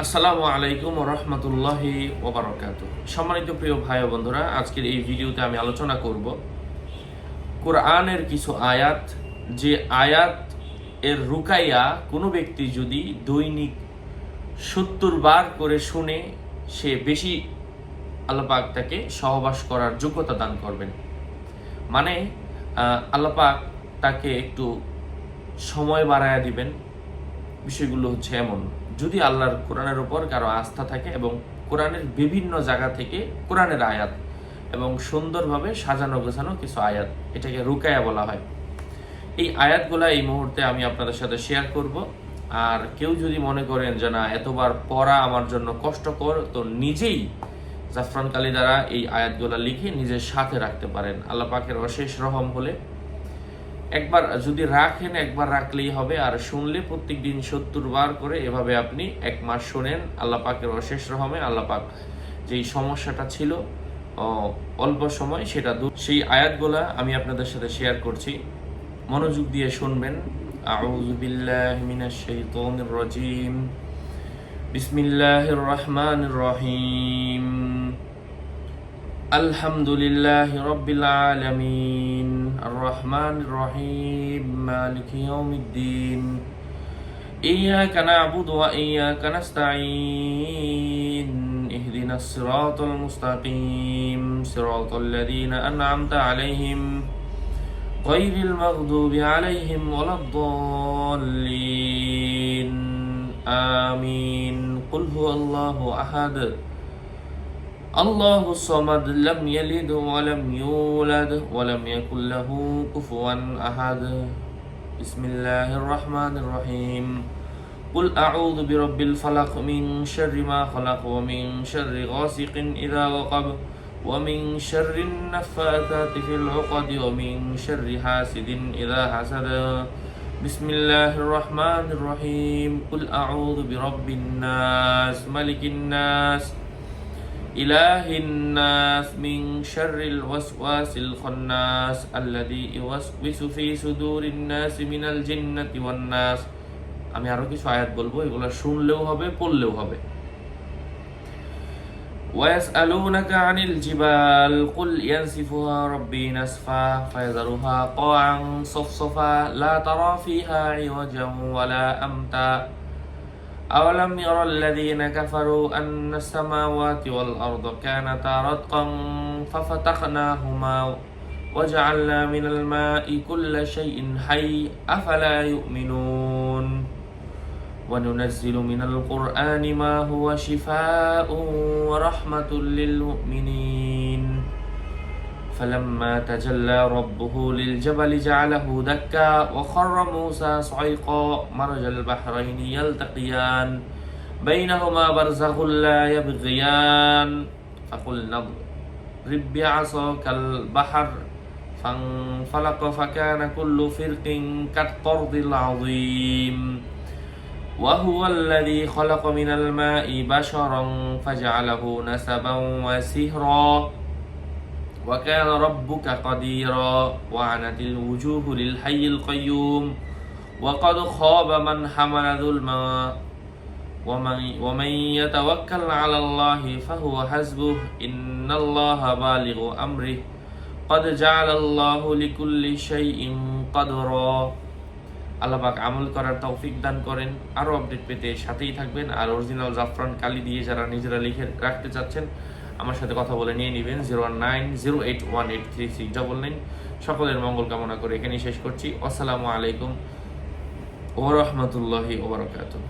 আসসালামু আলাইকুম ওয়া রাহমাতুল্লাহি ওয়া বারাকাতুহু। সম্মানিত প্রিয় ভাই ও বন্ধুরা, আজকের এই ভিডিওতে আমি আলোচনা করব কোরআনের কিছু আয়াত, যে আয়াত এর রুকাইয়া কোনো ব্যক্তি যদি দৈনিক 70 বার করে শুনে, সে বেশি আল্লাহ পাক তাকে সহবাস করার যোগ্যতা দান করবেন। মানে আল্লাহ পাক তাকে একটু সময় বাড়ায়া দিবেন। বিষয়গুলো হচ্ছে এমন, যদি আল্লাহর কোরআনের উপর কারো আস্থা থাকে এবং কোরআনের বিভিন্ন জায়গা থেকে কোরআনের আয়াত এবং সুন্দরভাবে সাজানো গোছানো কিছু আয়াত, এটাকে রুকায়া বলা হয়। এই আয়াতগুলা এই মুহূর্তে আমি আপনাদের সাথে শেয়ার করব। আর কেউ যদি মনে করেন যে না, এতবার পড়া আমার জন্য কষ্টকর, তো নিজেই জাফরান কালী দ্বারা এই আয়াতগুলা লিখে নিজের সাথে রাখতে পারেন। আল্লাহ পাকের অশেষ রহম হলে একবার যদি রাখেন, একবার রাখলেই হবে। আর শুনলে প্রত্যেক দিন 70 বার করে এভাবে আপনি 1 মাস শোনেন, আল্লাহ পাকের অশেষ রহমে আল্লাহ পাক যেই সমস্যাটা ছিল অল্প সময়, সেটা দূর। সেই আয়াতগুলা আমি আপনাদের সাথে শেয়ার করছি, মনোযোগ দিয়ে শুনবেন। আউযু বিল্লাহি মিনাশ শাইতানির রাজীম। বিসমিল্লাহির রহমানির রহিম। আলহামদুলিল্লাহি রাব্বিল আলামিন, আর রহমানির রহিম, মালিকি ইয়াউমিদ্দিন, ইয়্যাকা না'বুদু ওয়া ইয়্যাকা নাস্তাঈন, ইহদিনাস সিরাতাল মুস্তাকিম, সিরাতাল লাযীনা আন'আমতা আলাইহিম গায়রিল মাগদুবি আলাইহিম ওয়ালাদ-দাল্লিন, আমিন। কুল হুয়াল্লাহু আহাদ, আল্লাহুস সামাদ, লাম ইয়ালিদ ওয়া লাম ইউলাদ ওয়া লাম ইয়াকুল লাহু কুফুয়ান আহাদ। বিসমিল্লাহির রহমানির রহিম। কুল আউযু বিরাব্বিল ফালাক, মিন শাররি মা খালাক, ওয়া মিন শাররি গাসিকিন ইযা ওয়াকাব, ওয়া মিন শাররিন নাফাসাতি ফিল উকাদ, ওয়া মিন শাররি হাসিদিন ইযা হাসাদ। বিসমিল্লাহির রহমানির রহিম। কুল আউযু বিরাব্বিন নাস, মালিকিন নাস, ইলাহিন নাস, মিন শাররিল ওয়াসওয়াসিল খান্নাস, আল্লাযী ইউওয়াসওয়িসু ফি সুদুরিন নাস মিনাল জিন্নাতি ওয়ান নাস। আমি আরো কিছু আয়াত বলবো, এগুলো শুনলেও হবে, পড়লেও হবে। ويسألونك عن الجبال قل ينسفها ربي نسفا فيذرها قاعا صفصفا لا ترى فيها عوجا ولا أمتا أولم يرى الذين كفروا أن السماوات والأرض كانتا رتقا ففتقناهما وجعلنا من الماء كل شيء حي أفلا يؤمنون وننزل من القرآن ما هو شفاء ورحمة للمؤمنين فلما تجلى ربه للجبل جعله دكا وخر موسى صعيقا مرج البحرين يلتقيان بينهما برزخ لا يبغيان فقلنا اضرب بعصاك البحر فانفلق فكان كل فرق كالطرد العظيم وهو الذي خلق من الماء بشرا فجعله نسبا وسهرا وكان ربك قديرا وعنت الوجوه للحي القيوم وقد خاب من حمل ظلما ومن يتوكل على الله فهو حسبه إن الله بالغ أمره قد جعل الله لكل شيء قدرا। আল্লাহ পাক আমল করার তৌফিক দান করেন। আরো আপডেট পেতে সাথেই থাকবেন। আর অরিজিনাল জাফরান কালি দিয়ে যারা নিজেরা লিখে রাখতে চাচ্ছেন, আমার সাথে কথা বলে নিয়ে নেবেন 01908183699। সকলের মঙ্গল কামনা করে এখানেই শেষ করছি। আসসালামু আলাইকুম ওয়া রাহমাতুল্লাহি ওয়া বারাকাতুহু।